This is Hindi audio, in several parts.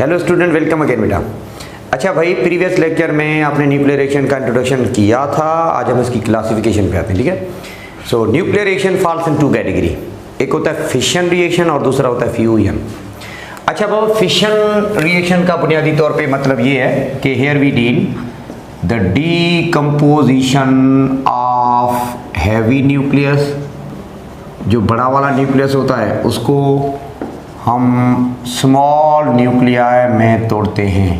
हेलो स्टूडेंट, वेलकम अगेन बेटा। अच्छा भाई, प्रीवियस लेक्चर में आपने न्यूक्लियर रिएक्शन का इंट्रोडक्शन किया था। आज हम इसकी क्लासिफिकेशन पे आते हैं, ठीक है। So nuclear reaction falls in two category, एक होता है फिशन रिएक्शन और दूसरा होता है फ्यूजन। अच्छा वो फिशन रिएक्शन का बुनियादी तौर पे मतलब ये है कि here we deal the decomposition of heavy nucleus, जो बड़ा वाला न्यूक्लियस होता है उसको हम स्मॉल न्यूक्लियाई में तोड़ते हैं।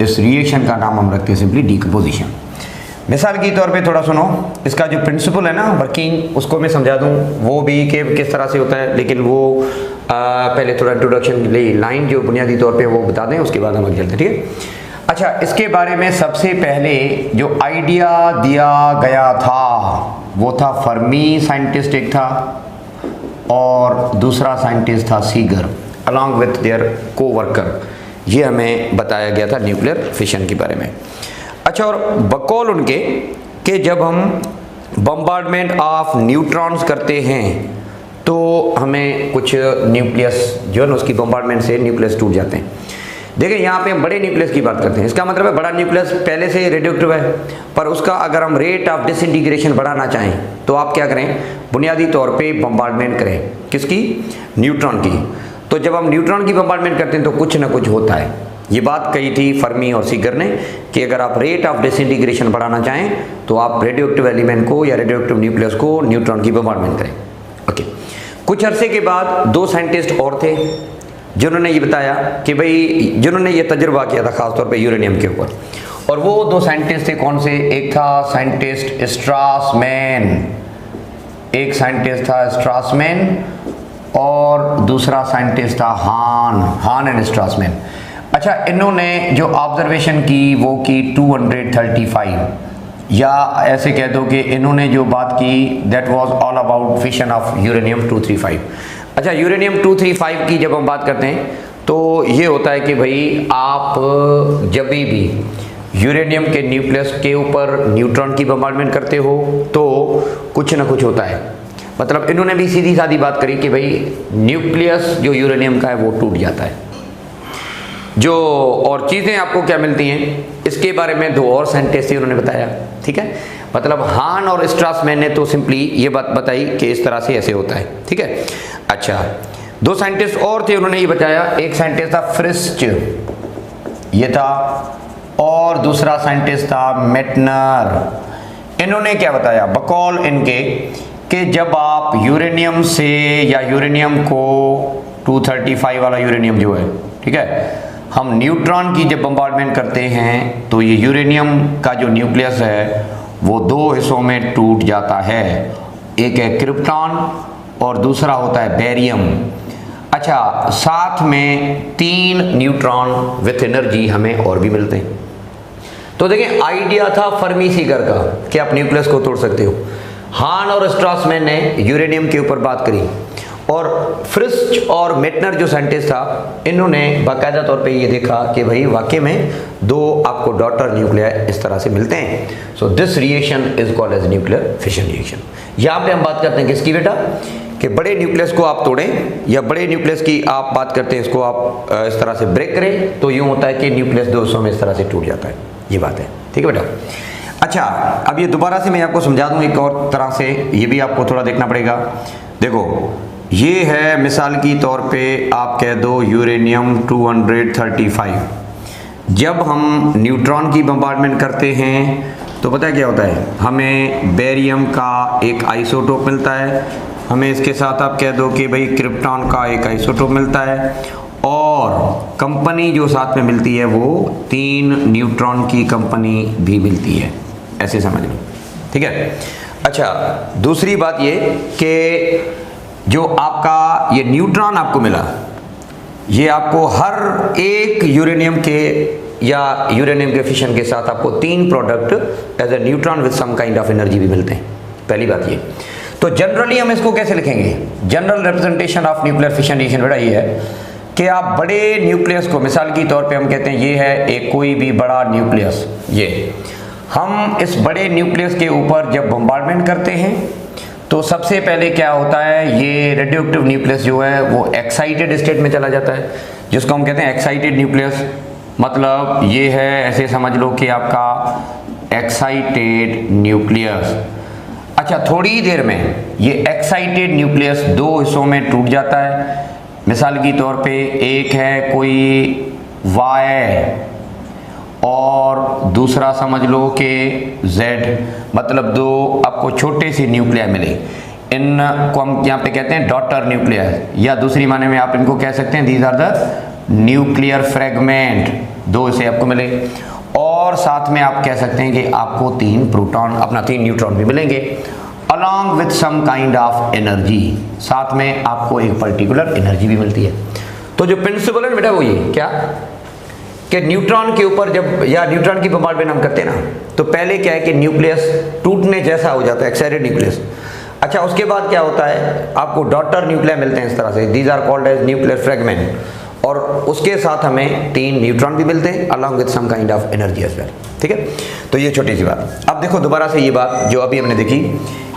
इस रिएक्शन का नाम हम रखते हैं सिंपली डीकम्पोजिशन। मिसाल के तौर पे थोड़ा सुनो, इसका जो प्रिंसिपल है ना वर्किंग, उसको मैं समझा दूं वो भी कि किस तरह से होता है, लेकिन वो पहले थोड़ा इंट्रोडक्शन लाइन जो बुनियादी तौर पे वो बता दें, उसके बाद हम आगे चलते हैं, ठीक है। अच्छा, इसके बारे में सबसे पहले जो आइडिया दिया गया था वो था फर्मी साइंटिस्ट एक था और दूसरा साइंटिस्ट था Seeger along with their co-worker. ये हमें बताया गया था न्यूक्लियर फिशन के बारे में। अच्छा, और बकौल उनके कि जब हम बम्बार्डमेंट ऑफ न्यूट्रॉन्स करते हैं तो हमें कुछ न्यूक्लियस जो है ना उसकी बम्बार्डमेंट से न्यूक्लियस टूट जाते हैं। देखिए यहाँ पे हम बड़े न्यूक्लियस की बात करते हैं, इसका मतलब है बड़ा न्यूक्लियस पहले से रेडियोएक्टिव है, पर उसका अगर हम रेट ऑफ डिसइंटीग्रेशन बढ़ाना चाहें तो आप क्या करें, बुनियादी तौर पे बम्बार्डमेंट करें। किसकी? न्यूट्रॉन की। तो जब हम न्यूट्रॉन की बम्बार्डमेंट करते हैं तो कुछ ना कुछ होता है। ये बात कही थी फर्मी और सीगर ने कि अगर आप रेट ऑफ डिसइंटीग्रेशन बढ़ाना चाहें तो आप रेडियोएक्टिव एलिमेंट को या रेडियोएक्टिव न्यूक्लियस को न्यूट्रॉन की बम्बार्डमेंट करें। ओके, कुछ अरसे के बाद दो साइंटिस्ट और थे जिन्होंने ये बताया कि भाई, जिन्होंने ये तजुर्बा किया था खासतौर पे यूरेनियम के ऊपर, और वो दो साइंटिस्ट थे। कौन से? एक था साइंटिस्ट स्ट्रासमैन, एक साइंटिस्ट था स्ट्रासमैन और दूसरा साइंटिस्ट था हान एंड स्ट्रासमैन। अच्छा, इन्होंने जो ऑब्जर्वेशन की वो की 235, या ऐसे कह दो कि इन्होंने जो बात की that was all about fission of uranium 235। अच्छा, यूरेनियम 235 की जब हम बात करते हैं तो ये होता है कि भाई आप जब भी यूरेनियम के न्यूक्लियस के ऊपर न्यूट्रॉन की बम्बार्डमेंट करते हो तो कुछ ना कुछ होता है। मतलब इन्होंने भी सीधी सादी बात करी कि भाई न्यूक्लियस जो यूरेनियम का है वो टूट जाता है। जो और चीज़ें आपको क्या मिलती हैं इसके बारे में दो और साइंटिस्ट उन्होंने बताया, ठीक है। मतलब हान और स्ट्रासमैन ने तो सिंपली ये बात बताई कि इस तरह से ऐसे होता है, ठीक है। अच्छा, दो साइंटिस्ट और थे, उन्होंने ये बताया। एक साइंटिस्ट था फ्रिस्ट, ये था, और दूसरा साइंटिस्ट था मेटनर। इन्होंने क्या बताया बकौल इनके कि जब आप यूरेनियम से या यूरेनियम को 235 वाला यूरेनियम जो है, ठीक है, हम न्यूट्रॉन की जब बम्बार्डमेंट करते हैं तो ये यूरेनियम का जो न्यूक्लियस है वो दो हिस्सों में टूट जाता है। एक है क्रिप्टॉन और दूसरा होता है बेरियम। अच्छा, साथ में 3 न्यूट्रॉन विथ एनर्जी हमें और भी मिलते हैं। तो देखिए, आइडिया था फर्मी सीगर का कि आप न्यूक्लियस को तोड़ सकते हो। हान और स्ट्रासमैन ने यूरेनियम के ऊपर बात करी, और फ्रिस्ट और मेटनर जो साइंटिस्ट था इन्होंने बाकायदा तौर पे ये देखा कि भाई वाकई में दो आपको डॉटर न्यूक्लियर इस तरह से मिलते हैं। So this reaction is called as nuclear fission reaction. यहाँ पे हम बात करते हैं किसकी बेटा, कि बड़े न्यूक्लियस को आप तोड़ें या बड़े न्यूक्लियस की आप बात करते हैं, इसको आप इस तरह से ब्रेक करें तो यूँ होता है कि न्यूक्लियस दो हिस्सों में इस तरह से टूट जाता है। ये बात है, ठीक है बेटा। अच्छा, अब ये दोबारा से मैं आपको समझा दूँ एक और तरह से, ये भी आपको थोड़ा देखना पड़ेगा। देखो, ये है मिसाल की तौर पे आप कह दो यूरेनियम 235। जब हम न्यूट्रॉन की बम्बार्डमेंट करते हैं तो पता है क्या होता है, हमें बेरियम का एक आइसोटोप मिलता है, हमें इसके साथ आप कह दो कि भाई क्रिप्टॉन का एक आइसोटोप मिलता है, और कंपनी जो साथ में मिलती है वो 3 न्यूट्रॉन की कंपनी भी मिलती है, ऐसे समझ लो, ठीक है। अच्छा, दूसरी बात ये कि जो आपका ये न्यूट्रॉन आपको मिला, ये आपको हर एक यूरेनियम के या यूरेनियम के फिशन के साथ आपको 3 product as a neutron with some kind of energy भी मिलते हैं। पहली बात ये। तो जनरली हम इसको कैसे लिखेंगे, general representation of nuclear fission reaction बेटा ये है कि आप बड़े न्यूक्लियस को, मिसाल की तौर पे हम कहते हैं ये है एक कोई भी बड़ा न्यूक्लियस, ये हम इस बड़े न्यूक्लियस के ऊपर जब बम्बार्डमेंट करते हैं तो सबसे पहले क्या होता है, ये रेडियोएक्टिव न्यूक्लियस जो है वो एक्साइटेड स्टेट में चला जाता है। जिसको हम कहते हैं एक्साइटेड न्यूक्लियस। मतलब ये है, ऐसे समझ लो कि आपका एक्साइटेड न्यूक्लियस। अच्छा, थोड़ी देर में ये एक्साइटेड न्यूक्लियस दो हिस्सों में टूट जाता है। मिसाल के तौर पे एक है कोई Y और दूसरा समझ लो कि Z, मतलब दो आपको छोटे से न्यूक्लिया मिले। इनको हम यहाँ पे कहते हैं डॉटर न्यूक्लियस, या दूसरी माने में आप इनको कह सकते हैं these are the nuclear fragment. दो इसे आपको मिले और साथ में आप कह सकते हैं कि आपको 3 प्रोटॉन अपना 3 न्यूट्रॉन भी मिलेंगे along with some kind of energy. साथ में आपको एक पर्टिकुलर एनर्जी भी मिलती है। तो जो प्रिंसिपल है बेटा वो ये क्या कि न्यूट्रॉन के ऊपर जब या न्यूट्रॉन की बॉम्बार्डमेंट हम करते हैं ना, तो पहले क्या है कि न्यूक्लियस टूटने जैसा हो जाता है, एक्साइटेड न्यूक्लियस। अच्छा, उसके बाद क्या होता है, आपको डॉटर न्यूक्लिया मिलते हैं इस तरह से, these are called as nuclear fragment, और उसके साथ हमें 3 न्यूट्रॉन भी मिलते हैं along with some kind of energy as well. ठीक है, तो ये छोटी सी बात। अब देखो दोबारा से ये बात जो अभी हमने देखी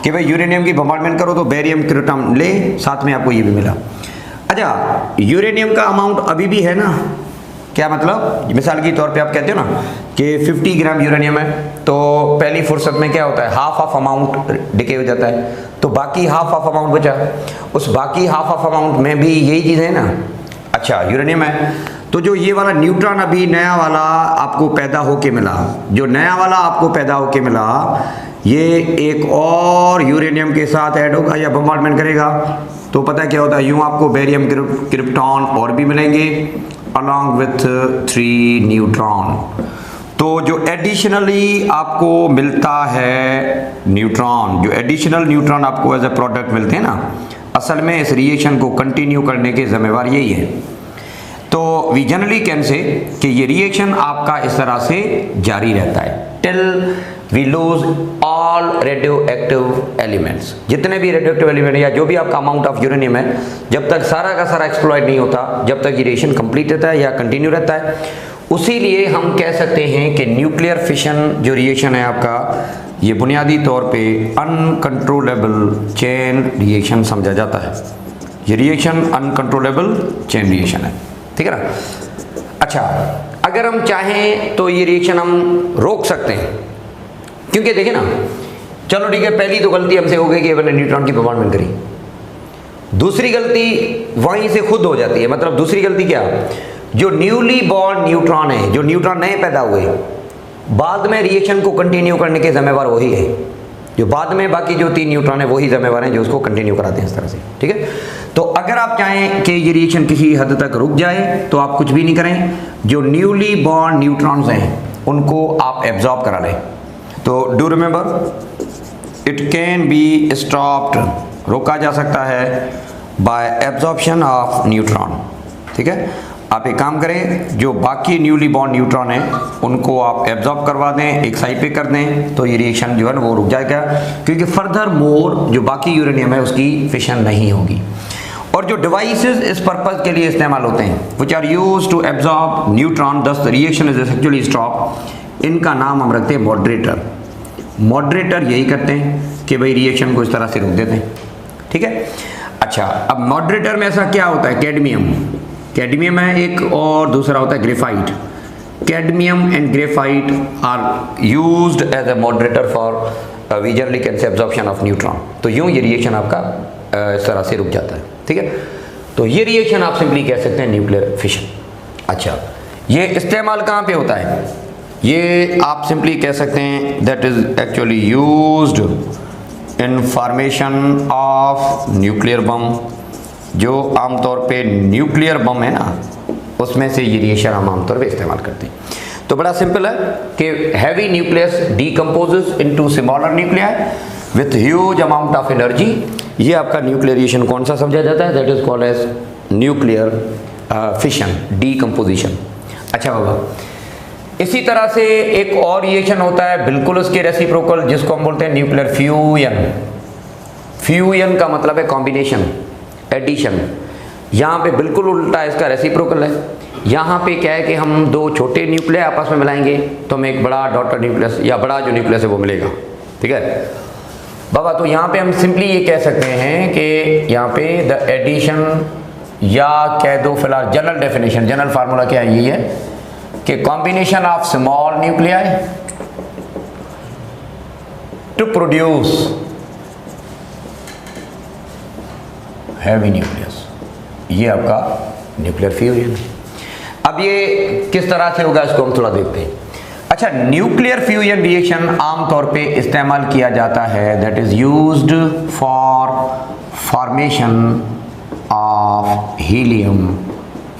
कि भाई यूरेनियम की बॉम्बार्डमेंट करो तो बेरियम क्रिप्टोन ले, साथ में आपको ये भी मिला। अच्छा, यूरेनियम का अमाउंट अभी भी है ना, क्या मतलब, मिसाल के तौर पे आप कहते हो ना कि 50 ग्राम यूरेनियम है, तो पहली फुर्सत में क्या होता है, हाफ ऑफ अमाउंट डिके हो जाता है, तो बाकी हाफ ऑफ अमाउंट बचा। उस बाकी हाफ ऑफ अमाउंट में भी यही चीज़ है ना। अच्छा, यूरेनियम है, तो जो ये वाला न्यूट्रॉन अभी नया वाला आपको पैदा होके मिला, जो नया वाला आपको पैदा होके मिला, ये एक और यूरेनियम के साथ ऐड होगा या बॉम्बार्डमेंट करेगा, तो पता है क्या होता है, यूं आपको बेरियम क्रिप्टॉन और भी मिलेंगे अलॉन्ग विथ 3 न्यूट्रॉन। तो जो एडिशनली आपको मिलता है न्यूट्रॉन, जो एडिशनल न्यूट्रॉन आपको एज ए प्रोडक्ट मिलते हैं ना, असल में इस रिएक्शन को कंटिन्यू करने के जिम्मेवार यही है। तो वी जनरली कैन से कि ये रिएक्शन आपका इस तरह से जारी रहता है till we lose all radioactive elements. जितने भी रेडियो एक्टिव एलिमेंट या जो भी आपका अमाउंट ऑफ यूरेनियम है, जब तक सारा का सारा एक्सप्लॉइट नहीं होता, जब तक ये रिएक्शन कंप्लीट रहता है या कंटिन्यू रहता है, उसी लिए हम कह सकते हैं कि न्यूक्लियर फिशन जो रिएक्शन है आपका, ये बुनियादी तौर पे अनकंट्रोलेबल चेन रिएक्शन समझा जाता है। ये रिएक्शन अनकंट्रोलेबल चेन रिएक्शन है, ठीक है ना। अच्छा, अगर हम चाहें तो ये रिएक्शन हम रोक सकते हैं, क्योंकि देखिए ना, चलो ठीक है, पहली तो गलती हमसे हो गई कि मैंने न्यूट्रॉन की बॉम्बार्डमेंट करी। दूसरी गलती वहीं से खुद हो जाती है। मतलब दूसरी गलती क्या, जो न्यूली बॉर्न न्यूट्रॉन है, जो न्यूट्रॉन नए पैदा हुए, बाद में रिएक्शन को कंटिन्यू करने के जिम्मेवार वही है। जो बाद में बाकी जो 3 न्यूट्रॉन है वही जिम्मेवार हैं जो उसको कंटिन्यू कराते हैं इस तरह से, ठीक है। तो अगर आप चाहें कि ये रिएक्शन किसी हद तक रुक जाए तो आप कुछ भी नहीं करें, जो न्यूली बॉर्न न्यूट्रॉन्स हैं उनको आप एब्जॉर्ब करा लें। तो do remember it can be stopped, रोका जा सकता है बाय एब्जॉर्प्शन ऑफ न्यूट्रॉन, ठीक है। आप एक काम करें, जो बाकी न्यूली बॉर्न न्यूट्रॉन हैं उनको आप एब्जॉर्ब करवा दें, एक साइड पे कर दें, तो ये रिएक्शन जो है ना वो रुक जाएगा, क्योंकि फर्दर मोर जो बाकी यूरेनियम है उसकी फिशन नहीं होगी। और जो डिवाइसेस इस पर्पज के लिए इस्तेमाल होते हैं which are use to absorb neutron thus the reaction is actually stop, इनका नाम हम रखते हैं मॉडरेटर। मॉडरेटर यही करते हैं कि भाई रिएक्शन को इस तरह से रोक देते हैं, ठीक है। अच्छा, अब मॉडरेटर में ऐसा क्या होता है, कैडमियम है एक, और दूसरा होता है graphite. Cadmium and graphite are used as a moderator for we generally can say absorption of neutron. तो यूं ये रिएक्शन आपका इस तरह से रुक जाता है, ठीक है। तो ये रिएक्शन आप सिंपली कह सकते हैं न्यूक्लियर फिशन। अच्छा, ये इस्तेमाल कहाँ पे होता है, ये आप सिंपली कह सकते हैं that is actually used in formation of nuclear bomb. जो आमतौर पे न्यूक्लियर बम है ना, उसमें से ये रिएक्शन हम आमतौर पे इस्तेमाल करते हैं। तो बड़ा सिंपल है कि heavy nucleus decomposes into smaller nuclear with huge amount of energy. ये आपका न्यूक्लियर रिएक्शन कौन सा समझा जाता है, that is called as nuclear fission, decomposition. अच्छा बाबा, इसी तरह से एक और रिएक्शन होता है बिल्कुल उसके रेसिप्रोकल, जिसको हम बोलते हैं न्यूक्लियर फ्यूजन। फ्यूजन का मतलब है कॉम्बिनेशन, एडिशन। यहाँ पे बिल्कुल उल्टा इसका रेसिप्रोकल है। यहाँ पे क्या है कि हम 2 छोटे न्यूक्लियस आपस में मिलाएंगे तो हमें एक बड़ा डॉटर न्यूक्लियस या बड़ा जो न्यूक्लियस है वो मिलेगा, ठीक है बाबा। तो यहाँ पे हम सिंपली ये कह सकते हैं कि यहाँ पे द एडिशन या कह दो फिलहाल जनरल डेफिनेशन, जनरल फार्मूला क्या है, ये है कि combination of small nuclei to produce heavy nucleus, ये आपका न्यूक्लियर फ्यूजन। अब ये किस तरह से होगा इसको हम थोड़ा देखते हैं। अच्छा, न्यूक्लियर फ्यूजन रिएक्शन आमतौर पे इस्तेमाल किया जाता है, that is used for formation of helium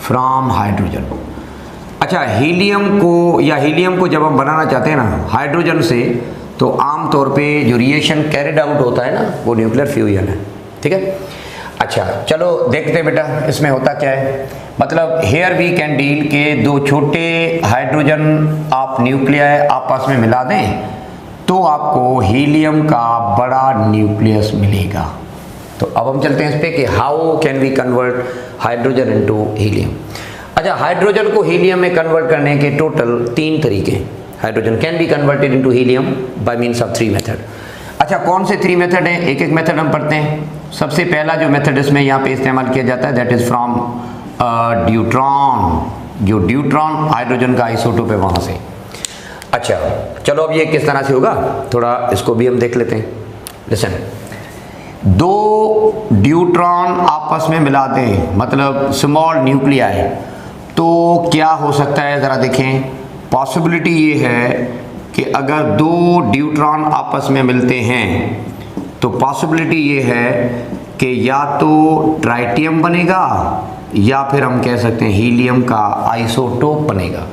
from hydrogen. अच्छा, हीलियम को जब हम बनाना चाहते हैं ना हाइड्रोजन से, तो आमतौर पे जो रिएक्शन कैरिड आउट होता है ना वो न्यूक्लियर फ्यूजन है, ठीक है। अच्छा चलो देखते हैं बेटा इसमें होता क्या है। मतलब हेयर वी कैन डील के दो छोटे हाइड्रोजन आप न्यूक्लियाई आपस में मिला दें तो आपको हीलियम का बड़ा न्यूक्लियस मिलेगा। तो अब हम चलते हैं इस पे कि how can we convert hydrogen into helium. अच्छा, हाइड्रोजन को हीलियम में कन्वर्ट करने के टोटल 3 तरीके हैं। Hydrogen can be converted into helium by means of 3 method. अच्छा, कौन से 3 मेथड हैं, एक एक मेथड हम पढ़ते हैं। सबसे पहला जो मेथड इसमें यहाँ पे इस्तेमाल किया जाता है दैट इज फ्रॉम ड्यूट्रॉन। जो ड्यूट्रॉन हाइड्रोजन का आइसोटोप है वहाँ से। अच्छा चलो, अब ये किस तरह से होगा थोड़ा इसको भी हम देख लेते हैं। लिसन, 2 ड्यूट्रॉन आपस में मिला दें मतलब स्मॉल न्यूक्लियाई, तो क्या हो सकता है ज़रा देखें। पॉसिबिलिटी ये है कि अगर 2 ड्यूट्रॉन आपस में मिलते हैं तो पॉसिबिलिटी ये है कि या तो ट्राइटियम बनेगा या फिर हम कह सकते हैं हीलियम का आइसोटोप बनेगा।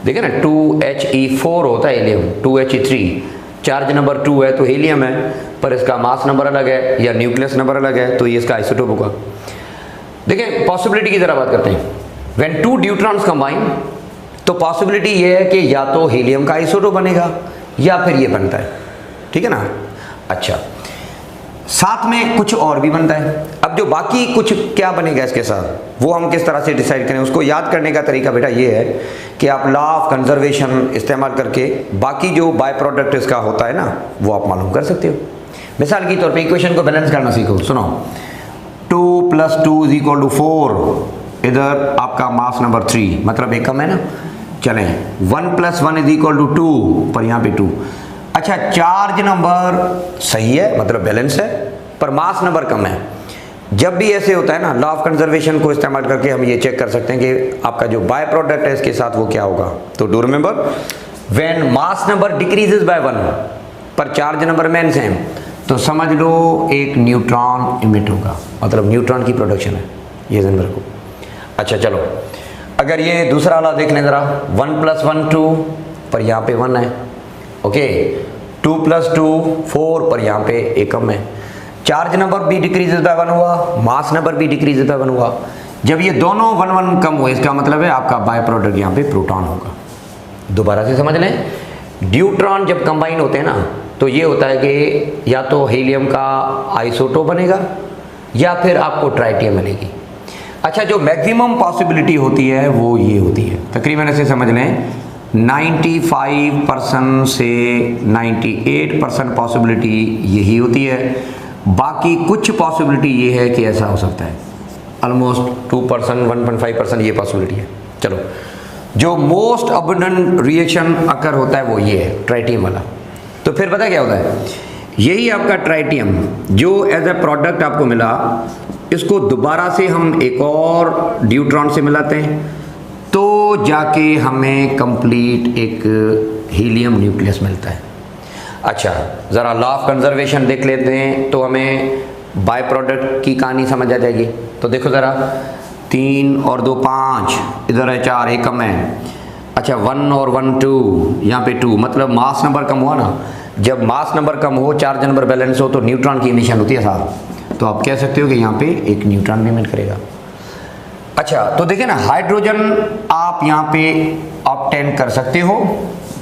देखिए ना 2He4 होता है हीलियम, 2He3 चार्ज नंबर 2 है तो हीलियम है, पर इसका मास नंबर अलग है या न्यूक्लियस नंबर अलग है तो ये इसका आइसोटोप होगा। देखिए पॉसिबिलिटी की तरह बात करते हैं। व्हेन 2 ड्यूट्रॉन्स कंबाइन तो पॉसिबिलिटी ये है कि या तो हीलियम का आइसोटोप बनेगा या फिर ये बनता है, ठीक है ना। अच्छा, साथ में कुछ और भी बनता है। अब जो बाकी कुछ क्या बनेगा इसके साथ वो हम किस तरह से डिसाइड करें, उसको याद करने का तरीका बेटा ये है कि आप लॉ ऑफ कंजर्वेशन इस्तेमाल करके बाकी जो बाय प्रोडक्ट इसका होता है ना वो आप मालूम कर सकते हो। मिसाल के तौर पे इक्वेशन को बैलेंस करना सीखो। सुनो, 2 + 2 = 4, इधर आपका मास नंबर 3 मतलब एक कम है ना। चलें 1 + 1 = 2, पर यहाँ पे 2। अच्छा, चार्ज नंबर सही है मतलब बैलेंस है, पर मास नंबर कम है। जब भी ऐसे होता है ना लॉ ऑफ कंजर्वेशन को इस्तेमाल करके हम ये चेक कर सकते हैं कि आपका जो बाय प्रोडक्ट है इसके साथ वो क्या होगा। तो do remember, when mass number decreases by 1 पर चार्ज नंबर मेन सेम, तो समझ लो एक न्यूट्रॉन इमिट होगा, मतलब न्यूट्रॉन की प्रोडक्शन है, ये ध्यान रखो। अच्छा चलो, अगर ये दूसरा वाला देख लें ज़रा, 1 + 1 2, पर यहाँ पे 1 है। ओके, 2 + 2 4, पर यहाँ पे एक कम है। चार्ज नंबर भी डिक्रीजेस बाय 1 हुआ, मास नंबर भी डिक्रीजेस बाय 1 हुआ। जब ये दोनों 1 1 कम हुए इसका मतलब है आपका बाय प्रोडक्ट यहाँ पे प्रोटॉन होगा। दोबारा से समझ लें, ड्यूट्रॉन जब कंबाइन होते हैं ना तो ये होता है कि या तो हीलियम का आइसोटोप बनेगा या फिर आपको ट्राइटियम मिलेगी। अच्छा, जो मैक्सिमम पॉसिबिलिटी होती है वो ये होती है, तकरीबन ऐसे समझ लें 95% से 98% पॉसिबिलिटी यही होती है। बाकी कुछ पॉसिबिलिटी ये है कि ऐसा हो सकता है, ऑलमोस्ट 2% 1.5% ये पॉसिबिलिटी है। चलो, जो मोस्ट अबंडेंट रिएक्शन अकर होता है वो ये है ट्राइटियम वाला। तो फिर पता क्या होता है, यही आपका ट्राइटियम जो एज ए प्रोडक्ट आपको मिला, इसको दोबारा से हम एक और ड्यूट्रॉन से मिलाते हैं तो जाके हमें कंप्लीट एक हीलियम न्यूक्लियस मिलता है। अच्छा, ज़रा लॉ ऑफ कंजर्वेशन देख लेते हैं तो हमें बाय प्रोडक्ट की कहानी समझ आ जाएगी। तो देखो ज़रा, 3 और 2 5, इधर है 4, एक कम है। अच्छा, 1 और 1 2, यहाँ पे 2, मतलब मास नंबर कम हुआ ना। जब मास नंबर कम हो, चार्ज नंबर बैलेंस हो तो न्यूट्रॉन की इमिशन होती है साथ, तो आप कह सकते हो कि यहाँ पे एक न्यूट्रॉन भी इमिट करेगा। अच्छा, तो देखिए ना, हाइड्रोजन आप यहाँ पे ऑब्टेन कर सकते हो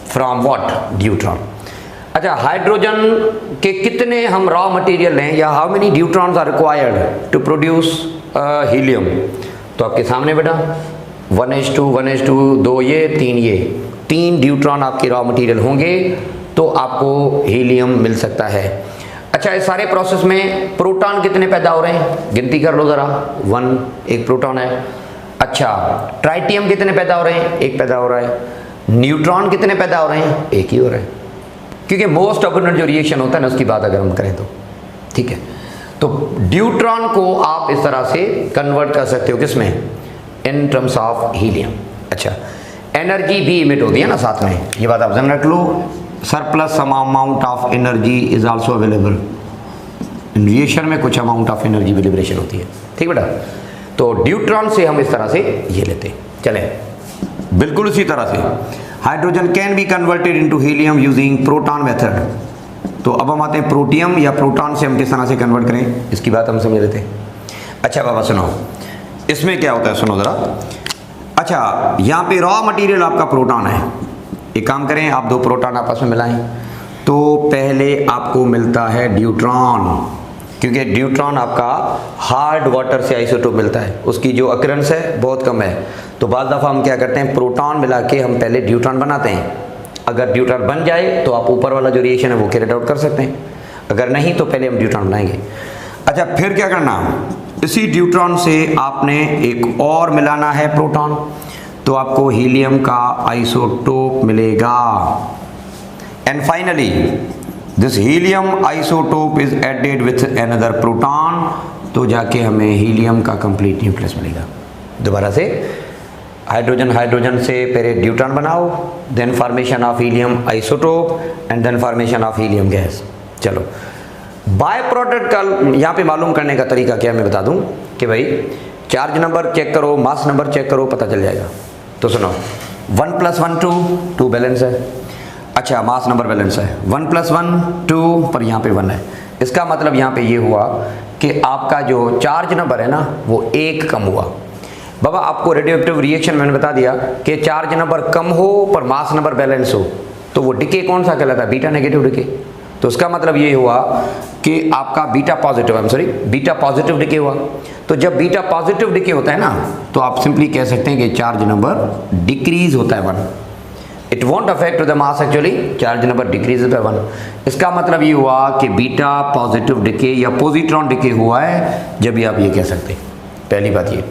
फ्रॉम व्हाट, ड्यूट्रॉन। अच्छा, हाइड्रोजन के कितने हम रॉ मटेरियल लें या how many deuterons are required to produce helium, तो आपके सामने बेटा 1H2 1H2 2 ये 3 ये 3 ड्यूट्रॉन आपके रॉ मटेरियल होंगे तो आपको हीलियम मिल सकता है। अच्छा, इस सारे प्रोसेस में प्रोटॉन कितने पैदा हो रहे हैं, गिनती कर लो ज़रा। 1 एक प्रोटॉन है। अच्छा, ट्राइटियम कितने पैदा हो रहे हैं, एक पैदा हो रहा है। न्यूट्रॉन कितने पैदा हो रहे हैं, एक ही हो रहा है, क्योंकि मोस्ट अबंडेंट जो रिएक्शन होता है ना उसकी बात अगर हम करें तो, ठीक है। तो ड्यूट्रॉन को आप इस तरह से कन्वर्ट कर सकते हो किसमें, इन टर्म्स ऑफ हीलियम। अच्छा, एनर्जी भी इमिट होती है ना साथ में, ये बात आप ध्यान रख लो। Surplus some amount of energy is also available in reaction में, कुछ अमाउंट ऑफ एनर्जी भी लिबरेशन होती है, ठीक बेटा। तो ड्यूट्रॉन से हम इस तरह से ये लेते हैं। चले, बिल्कुल इसी तरह से hydrogen can be converted into helium using proton method. तो अब हम आते हैं प्रोटियम या प्रोटॉन से हम किस तरह से कन्वर्ट करें, इसकी बात हम समझ लेते हैं। अच्छा बाबा सुनो, इसमें क्या होता है, सुनो ज़रा। अच्छा, यहाँ पे रॉ मटेरियल आपका प्रोटॉन है। एक काम करें, आप दो प्रोटॉन आपस में मिलाएं, तो पहले आपको मिलता है ड्यूट्रॉन, क्योंकि ड्यूट्रॉन आपका हार्ड वाटर से आइसोटोप मिलता है, उसकी जो अकरेंस है बहुत कम है। तो बाज़ दफ़ा हम क्या करते हैं, प्रोटॉन मिला के हम पहले ड्यूट्रॉन बनाते हैं। अगर ड्यूट्रॉन बन जाए तो आप ऊपर वाला जो रिएक्शन है वो कैरी आउट कर सकते हैं, अगर नहीं तो पहले हम ड्यूट्रॉन बनाएंगे। अच्छा, फिर क्या करना, इसी ड्यूट्रॉन से आपने एक और मिलाना है प्रोटॉन, तो आपको हीलियम का आइसोटोप मिलेगा। And finally this helium isotope is added with another proton, तो जाके हमें हीलियम का कंप्लीट न्यूक्लियस मिलेगा। दोबारा से हाइड्रोजन हाइड्रोजन से पहले ड्यूट्रॉन बनाओ, then formation of helium isotope and then formation of helium gas. चलो, बाय प्रोडक्ट का यहाँ पे मालूम करने का तरीका क्या मैं बता दूं कि भाई चार्ज नंबर चेक करो, मास नंबर चेक करो, पता चल जाएगा। तो सुनो, 1 + 1 2 बैलेंस है। अच्छा, मास नंबर बैलेंस है, 1 + 1 2, पर यहाँ पे 1 है। इसका मतलब यहाँ पे ये हुआ कि आपका जो चार्ज नंबर है ना वो 1 कम हुआ। बाबा आपको रेडियोएक्टिव रिएक्शन मैंने बता दिया कि चार्ज नंबर कम हो पर मास नंबर बैलेंस हो, तो वो डिके कौन सा कहलाता है, बीटा नेगेटिव डिके। तो उसका मतलब ये हुआ कि आपका बीटा पॉजिटिव डिके हुआ। तो जब बीटा पॉजिटिव डिके होता है ना, तो आप सिंपली कह सकते हैं कि चार्ज नंबर डिक्रीज होता है 1। It won't affect the mass, actually charge number decrease by 1। इसका मतलब ये हुआ कि बीटा पॉजिटिव डिके या पॉजिट्रॉन डिके हुआ है, जब भी आप ये कह सकते हैं। पहली बात ये।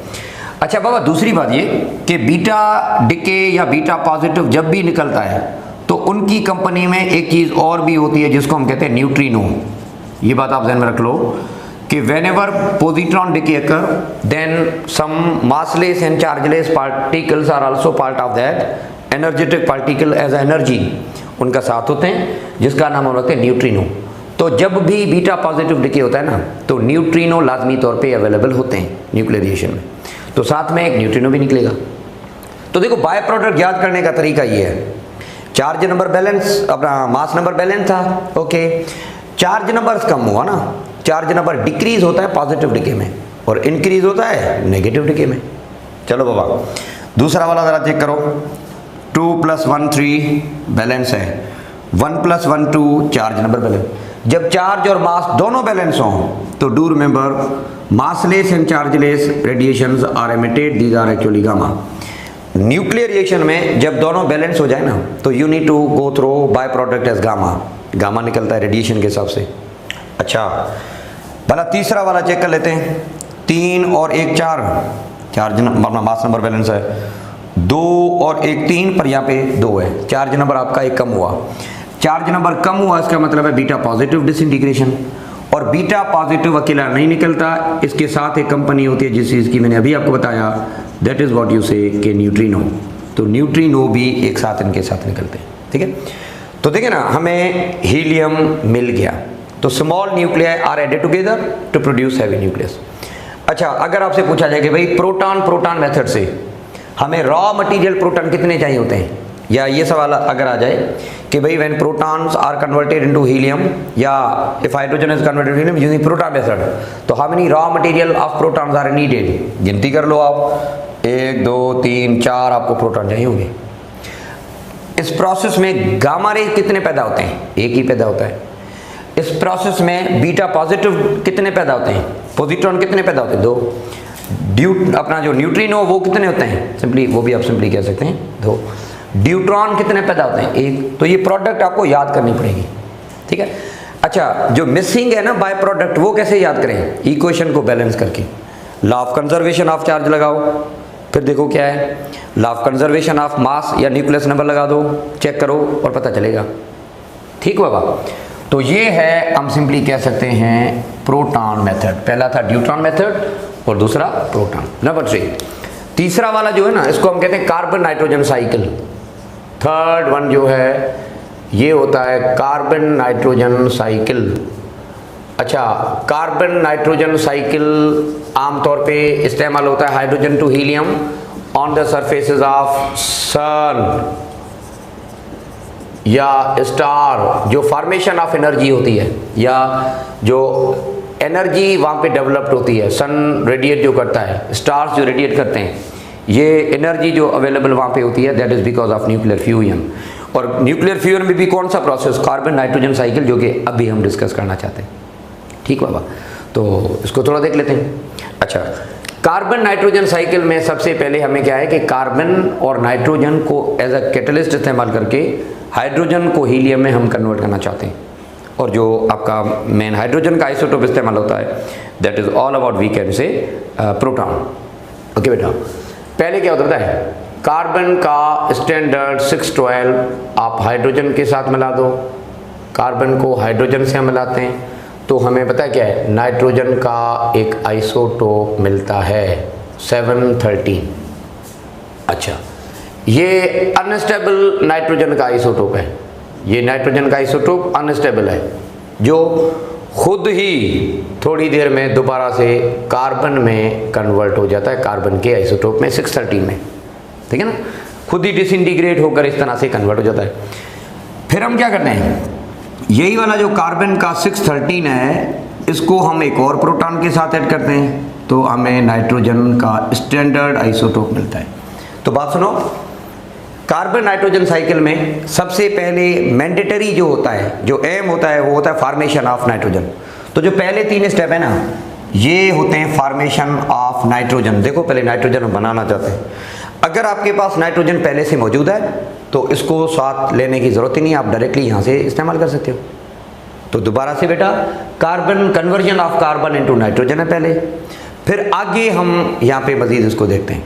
अच्छा बाबा, दूसरी बात ये कि बीटा डिके या बीटा पॉजिटिव जब भी निकलता है तो उनकी कंपनी में एक चीज़ और भी होती है जिसको हम कहते हैं न्यूट्रिनो। ये बात आप ध्यान में रख लो कि whenever positron decay occur, then some massless and chargeless particles are also part of that energetic particle as energy, उनका साथ होते हैं, जिसका नाम हम रखते हैं न्यूट्रिनो। तो जब भी बीटा पॉजिटिव डिके होता है ना, तो न्यूट्रिनो लाजमी तौर पे अवेलेबल होते हैं न्यूक्लियर रिएक्शन में, तो साथ में एक न्यूट्रिनो भी निकलेगा। तो देखो, बाय प्रोडक्ट याद करने का तरीका ये है, चार्ज नंबर बैलेंस, अपना मास नंबर बैलेंस था, ओके, चार्ज नंबर कम हुआ ना, चार्ज नंबर डिक्रीज होता है पॉजिटिव डिके में और इंक्रीज होता है नेगेटिव डिके में। चलो बाबा, दूसरा वाला जरा चेक करो। 2 + 1 3 बैलेंस है, 1 + 1 2 चार्ज नंबर बैलेंस। जब चार्ज और मास दोनों बैलेंस हों तो do remember massless and chargeless radiations are emitted, these are actually gamma। Nuclear reaction में जब दोनों बैलेंस हो जाए ना, तो you need to go through by product as gamma. Gamma निकलता है रेडिएशन के हिसाब से। अच्छा भला तीसरा वाला चेक कर लेते हैं। 3 और 1 4, charge number mass number balance है। 2 और 1 3, पर यहाँ पे 2 है, चार्ज नंबर आपका 1 कम हुआ। चार्ज नंबर कम हुआ इसका मतलब है बीटा पॉजिटिव डिसइंटीग्रेशन, और बीटा पॉजिटिव अकेला नहीं निकलता, इसके साथ एक कंपनी होती है जिस चीज़ की मैंने अभी आपको बताया, दैट इज़ व्हाट यू से के न्यूट्रिनो। तो न्यूट्रिनो भी एक साथ इनके साथ निकलते हैं, ठीक है। तो देखिए ना, हमें हीलियम मिल गया, तो small nuclei are added together to produce heavy nucleus. अच्छा, अगर आपसे पूछा जाए कि भाई प्रोटॉन मेथड से हमें रॉ मटेरियल प्रोटॉन कितने चाहिए होते हैं, या ये सवाल अगर आ जाए कि भाई when protons are converted into helium या if hydrogen is converted to helium using proton method, तो how many raw material of protons are needed. गिनती कर लो आप, 1 2 3 4 आपको प्रोटॉन चाहिए होंगे। इस प्रोसेस में गामा रे कितने पैदा होते हैं, एक ही पैदा होता है। इस प्रोसेस में बीटा पॉजिटिव कितने पैदा होते हैं, पॉजिट्रॉन कितने पैदा होते हैं, 2। अपना जो न्यूट्रिनो वो कितने होते हैं, सिंपली वो भी आप सिंपली कह सकते हैं 2। ड्यूट्रॉन कितने पैदा होते हैं, 1। तो ये प्रोडक्ट आपको याद करनी पड़ेगी, ठीक है। अच्छा, जो मिसिंग है ना बाय प्रोडक्ट, वो कैसे याद करें? इक्वेशन को बैलेंस करके law of conservation of charge लगाओ, फिर देखो क्या है, लॉ ऑफ कंजर्वेशन ऑफ मास या न्यूक्लियस नंबर लगा दो, चेक करो और पता चलेगा। ठीक बाबा, तो ये है, हम सिंपली कह सकते हैं प्रोटॉन मेथड। पहला था ड्यूट्रॉन मेथड और दूसरा प्रोटॉन। नंबर 3, तीसरा वाला जो है ना, इसको हम कहते हैं carbon nitrogen cycle. Third one जो है ये होता है कार्बन नाइट्रोजन साइकिल। अच्छा, कार्बन नाइट्रोजन साइकिल आमतौर पे इस्तेमाल होता है hydrogen to helium on the surfaces of sun या स्टार। जो फॉर्मेशन ऑफ एनर्जी होती है या जो एनर्जी वहाँ पे डेवलप्ड होती है, सन रेडिएट जो करता है, स्टार्स जो रेडिएट करते हैं, ये एनर्जी जो अवेलेबल वहाँ पे होती है, that is because of nuclear fusion. और न्यूक्लियर फ्यूजन में भी कौन सा प्रोसेस? कार्बन नाइट्रोजन साइकिल, जो कि अभी हम डिस्कस करना चाहते हैं। ठीक बाबा, तो इसको थोड़ा देख लेते हैं। अच्छा, कार्बन नाइट्रोजन साइकिल में सबसे पहले हमें क्या है कि कार्बन और नाइट्रोजन को एज अ कैटलिस्ट इस्तेमाल करके हाइड्रोजन को हीलियम में हम कन्वर्ट करना चाहते हैं। और जो आपका मेन हाइड्रोजन का आइसोटोप इस्तेमाल होता है, that is all about we can say proton. Okay बेटा, पहले क्या होता है, कार्बन का स्टैंडर्ड 612 आप हाइड्रोजन के साथ मिला दो, कार्बन को हाइड्रोजन से हम मिलाते हैं तो हमें पता क्या है, नाइट्रोजन का एक आइसोटोप मिलता है 713। अच्छा, ये अनस्टेबल नाइट्रोजन का आइसोटोप है, ये नाइट्रोजन का आइसोटोप अनस्टेबल है, जो खुद ही थोड़ी देर में दोबारा से कार्बन में कन्वर्ट हो जाता है, कार्बन के आइसोटोप में 613 में। ठीक है ना, खुद ही डिसइंटीग्रेट होकर इस तरह से कन्वर्ट हो जाता है। फिर हम क्या करते हैं, यही वाला जो कार्बन का 613 है, इसको हम एक और प्रोटॉन के साथ ऐड करते हैं तो हमें नाइट्रोजन का स्टैंडर्ड आइसोटोप मिलता है। तो बात सुनो, कार्बन नाइट्रोजन साइकिल में सबसे पहले मैंडेटरी जो होता है, जो एम होता है, वो होता है फॉर्मेशन ऑफ नाइट्रोजन। तो जो पहले 3 स्टेप है ना, ये होते हैं फॉर्मेशन ऑफ नाइट्रोजन। देखो, पहले नाइट्रोजन हम बनाना चाहते हैं। अगर आपके पास नाइट्रोजन पहले से मौजूद है तो इसको साथ लेने की ज़रूरत ही नहीं, आप डायरेक्टली यहाँ से इस्तेमाल कर सकते हो। तो दोबारा से बेटा, carbon conversion of carbon into nitrogen है पहले, फिर आगे हम यहाँ पे मज़ीद इसको देखते हैं।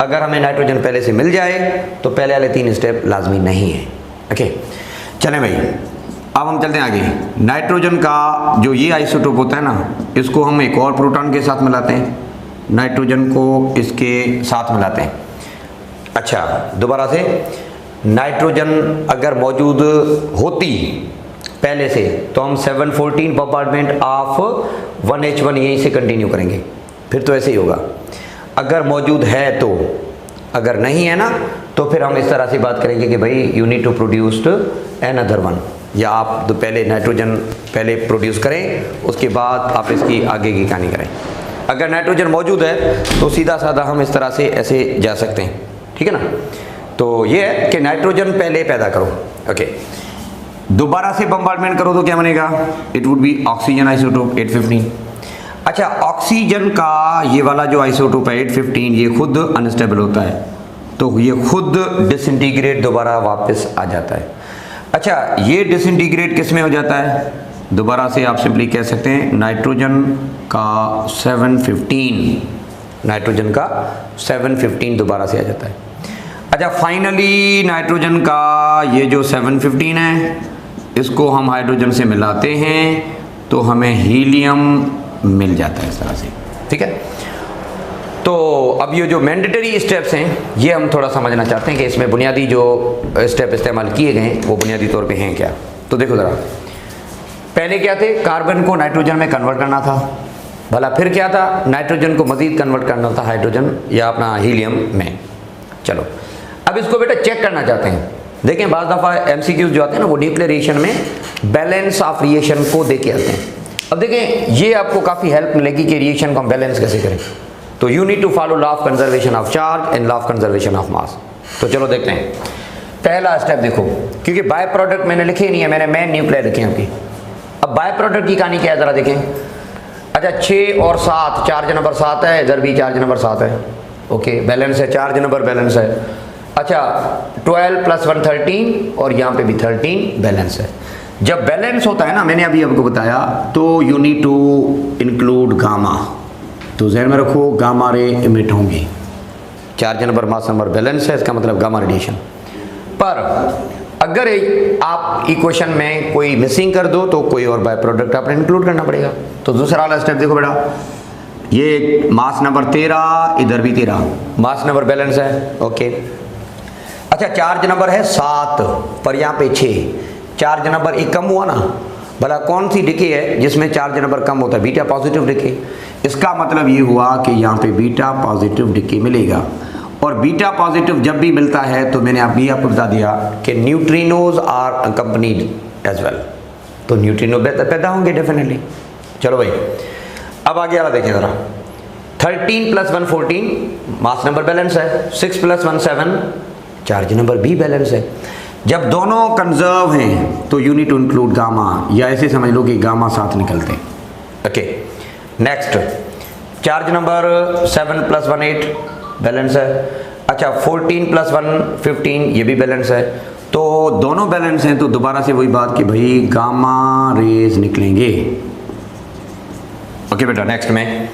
अगर हमें नाइट्रोजन पहले से मिल जाए तो पहले वाले 3 स्टेप लाजमी नहीं है। ओके, चलें भाई, अब हम चलते हैं आगे। नाइट्रोजन का जो ये आइसोटोप होता है ना, इसको हम एक और प्रोटॉन के साथ मिलाते हैं, नाइट्रोजन को इसके साथ मिलाते हैं। अच्छा, दोबारा से, नाइट्रोजन अगर मौजूद होती पहले से तो हम 714 बॉम्बार्डमेंट ऑफ 1H1 यहीं से कंटिन्यू करेंगे, फिर तो ऐसे ही होगा। अगर मौजूद है तो, अगर नहीं है ना तो फिर हम इस तरह से बात करेंगे कि भाई you need to produced another one, या आप तो पहले नाइट्रोजन पहले प्रोड्यूस करें, उसके बाद आप इसकी आगे की कहानी करें। अगर नाइट्रोजन मौजूद है तो सीधा साधा हम इस तरह से ऐसे जा सकते हैं। ठीक है ना, तो ये है कि नाइट्रोजन पहले पैदा करो। ओके, दोबारा से बम्बार्डमेंट करो तो क्या बनेगा, it would be oxygen isotope 815। अच्छा, ऑक्सीजन का ये वाला जो आइसोटोप है 815, ये खुद अनस्टेबल होता है, तो ये खुद डिसइंटीग्रेट दोबारा वापस आ जाता है। अच्छा, ये डिसइंटीग्रेट किस में हो जाता है, दोबारा से आप सिंपली कह सकते हैं नाइट्रोजन का 715, नाइट्रोजन का 715 दोबारा से आ जाता है। अच्छा, फाइनली नाइट्रोजन का ये जो 715 है, इसको हम हाइड्रोजन से मिलाते हैं तो हमें हीलियम मिल जाता है इस तरह से। ठीक है, तो अब ये जो मैंडेटरी स्टेप्स हैं ये हम थोड़ा समझना चाहते हैं कि इसमें बुनियादी जो स्टेप इस्तेमाल किए गए वो बुनियादी तौर पे हैं क्या। तो देखो ज़रा, पहले क्या थे, कार्बन को नाइट्रोजन में कन्वर्ट करना था, भला फिर क्या था, नाइट्रोजन को मज़ीद कन्वर्ट करना था हाइड्रोजन या अपना हीलियम में। चलो, अब इसको बेटा चेक करना चाहते हैं। देखें, बाज़ दफ़ा MCQs जो आते हैं ना, वो न्यूक्लियर रिएक्शन में बैलेंस ऑफ रिएक्शन को दे के आते हैं। अब देखें, ये आपको काफ़ी हेल्प मिलेगी कि रिएक्शन को हम बैलेंस कैसे करें। तो you need to follow law of conservation of charge and law of conservation of mass. तो चलो देखते हैं, पहला स्टेप देखो, क्योंकि बाय प्रोडक्ट मैंने लिखे नहीं है, मैंने मेन न्यूक्लियर लिखे हैं आपकी। अब बाय प्रोडक्ट की कहानी क्या है ज़रा देखें। अच्छा, 6 और 7, चार्ज नंबर 7 है, इधर भी चार्ज नंबर 7 है। ओके, बैलेंस है, चार्ज नंबर बैलेंस है। अच्छा, 12 + 1 13 और यहाँ पे भी 13 बैलेंस है। जब बैलेंस होता है ना, मैंने अभी आपको बताया, तो you need to include gamma. तो ज़हन में रखो गामा रे इमिट होंगी। Charge number mass number balance है, इसका मतलब गामा रेडिएशन। पर अगर आप इक्वेशन में कोई मिसिंग कर दो तो कोई और बाय प्रोडक्ट आपने इंक्लूड करना पड़ेगा। तो दूसरा वाला स्टेप देखो बेटा, ये मास नंबर 13, इधर भी 13, मास नंबर बैलेंस है, ओके। अच्छा, चार्ज नंबर है 7 पर यहाँ पे 6, चार्ज नंबर 1 कम हुआ ना। भला कौन सी डिके है जिसमें चार्ज नंबर कम होता है? Beta positive decay. इसका मतलब ये हुआ कि यहाँ पे बीटा पॉजिटिव डिके मिलेगा। और बीटा पॉजिटिव जब भी मिलता है तो मैंने अभी आपको बता दिया कि neutrinos are accompanied as well. तो न्यूट्रिनो पैदा होंगे डेफिनेटली। चलो भाई, अब आगे वाला देखें ज़रा। 13 + 1 14, मास नंबर बैलेंस है। 6 + 1 7, चार्ज नंबर भी बैलेंस है। जब दोनों कंजर्व हैं तो you need to include gamma, या ऐसे समझ लो कि गामा साथ निकलते हैं। Okay, next, charge number 7 + 1 8, balance है। अच्छा, 14 + 1 15, ये भी बैलेंस है। तो दोनों बैलेंस हैं, तो दोबारा से वही बात कि भाई गामा रेज निकलेंगे। ओके बेटा, नेक्स्ट में,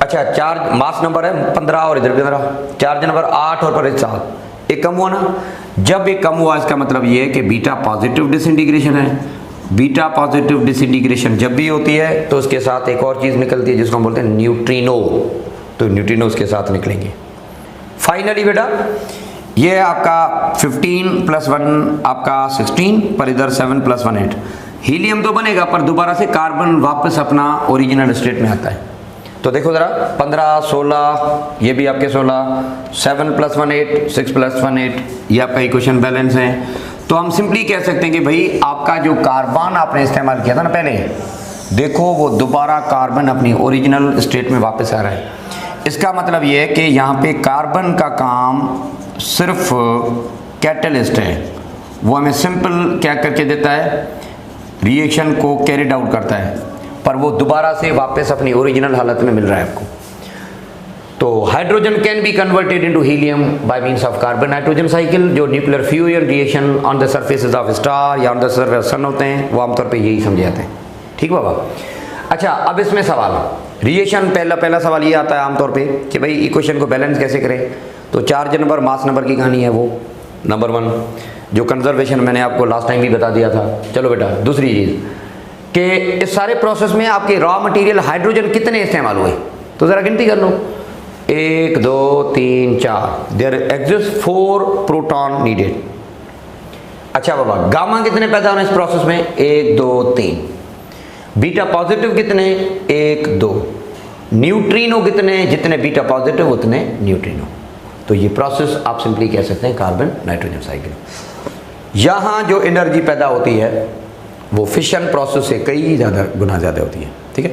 अच्छा, चार्ज मास नंबर है 15 और इधर 15, चार्ज नंबर 8 और पर 7, एक कम हुआ ना। जब एक कम हुआ इसका मतलब ये है कि बीटा पॉजिटिव डिसइंटीग्रेशन है। बीटा पॉजिटिव डिसइंटीग्रेशन जब भी होती है तो उसके साथ एक और चीज़ निकलती है जिसको हम बोलते हैं न्यूट्रिनो। तो न्यूट्रिनो उसके साथ निकलेंगे। फाइनली बेटा, ये आपका 15 + 1 आपका 16, पर इधर 7 + 1 8। हीलियम तो बनेगा पर दोबारा से कार्बन वापस अपना ओरिजिनल स्टेट में आता है। तो देखो ज़रा, 15 16, ये भी आपके 16, 7 + 1 8, 6 + 1 8, ये आपका इक्वेशन बैलेंस है। तो हम सिंपली कह सकते हैं कि भाई आपका जो कार्बन आपने इस्तेमाल किया था ना पहले, देखो वो दोबारा कार्बन अपनी ओरिजिनल स्टेट में वापस आ रहा है। इसका मतलब ये है कि यहाँ पे कार्बन का काम सिर्फ कैटलिस्ट है। वो हमें सिंपल क्या करके देता है, रिएक्शन को कैरिड आउट करता है, पर वो दोबारा से वापस अपनी ओरिजिनल हालत में मिल रहा है आपको। तो hydrogen can be converted into helium by means of carbon nitrogen cycle. जो nuclear fusion reaction on the surfaces of star या ऑन द सरफेस सन होते हैं, वो आमतौर पे यही समझे जाते हैं। ठीक बाबा। अच्छा, अब इसमें सवाल रिएक्शन, पहला सवाल ये आता है आमतौर पे कि भाई इक्वेशन को बैलेंस कैसे करें। तो चार्ज नंबर मास नंबर की कहानी है वो नंबर 1, जो कंजर्वेशन मैंने आपको लास्ट टाइम भी बता दिया था। चलो बेटा, दूसरी चीज़ कि इस सारे प्रोसेस में आपके रॉ मटेरियल हाइड्रोजन कितने इस्तेमाल हुए, तो ज़रा गिनती कर लो। 1 2 3 4, देयर एग्जिस्ट 4 प्रोटॉन नीडेड। अच्छा बाबा, गामा कितने पैदा होने इस प्रोसेस में? 1 2 3। बीटा पॉजिटिव कितने? 1 2। न्यूट्रिनो कितने? जितने बीटा पॉजिटिव उतने न्यूट्रिनो। तो ये प्रोसेस आप सिंपली कह सकते हैं कार्बन नाइट्रोजन साइकिल। यहाँ जो एनर्जी पैदा होती है वो फिशन प्रोसेस से कई गुना ज़्यादा होती है। ठीक है,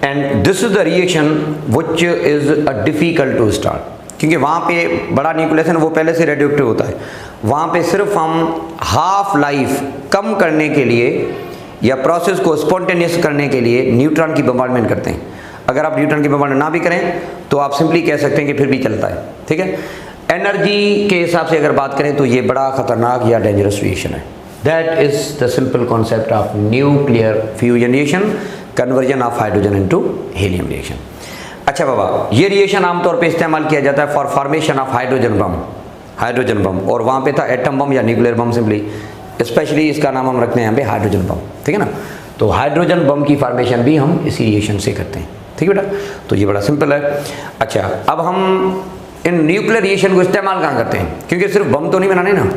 and this is the reaction which is a difficult to start, क्योंकि वहाँ पे बड़ा न्यूक्लियस है वो पहले से रेडियोएक्टिव होता है। वहाँ पे सिर्फ हम हाफ लाइफ कम करने के लिए या प्रोसेस को स्पॉन्टेनियस करने के लिए न्यूट्रॉन की बम्बार्डमेंट करते हैं। अगर आप न्यूट्रॉन की बम्बार्डमेंट ना भी करें तो आप सिंपली कह सकते हैं कि फिर भी चलता है। ठीक है, एनर्जी के हिसाब से अगर बात करें तो ये बड़ा खतरनाक या डेंजरस रिएक्शन है। That is the simple concept of nuclear fusion reaction, conversion of hydrogen into helium reaction. अच्छा बाबा, ये रिएक्शन आमतौर पे इस्तेमाल किया जाता है for formation of hydrogen bomb, और वहाँ पे था एटम बम या न्यूक्लियर बम सिंपली, स्पेशली इसका नाम हम रखते हैं यहाँ पे हाइड्रोजन बम। ठीक है ना, तो हाइड्रोजन बम की फॉर्मेशन भी हम इसी रिएक्शन से करते हैं। ठीक है बेटा, तो ये बड़ा सिंपल है। अच्छा, अब हम इन न्यूक्लियर रिएक्शन को इस्तेमाल कहाँ करते हैं, क्योंकि सिर्फ बम तो नहीं बनाने ना।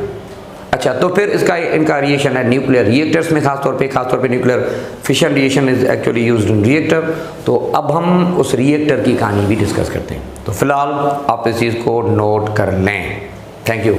अच्छा, तो फिर इनका रिएक्शन है न्यूक्लियर रिएक्टर्स में, खासतौर पे nuclear fission reaction is actually used in reactor. तो अब हम उस रिएक्टर की कहानी भी डिस्कस करते हैं। तो फिलहाल आप इस चीज़ को नोट कर लें। Thank you.